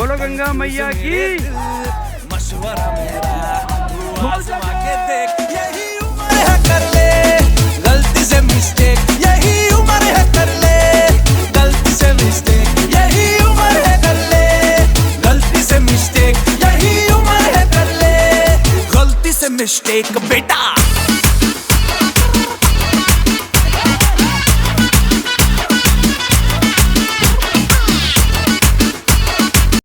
बोलो गंगा मैया की। मशवरा मेरा तू आजमा के देख, यही उम्र है कर ले गलती से मिस्टेक, यही उम्र है कर ले गलती से मिस्टेक, यही उम्र है कर ले गलती से मिस्टेक, यही उम्र है कर ले गलती से मिस्टेक बेटा।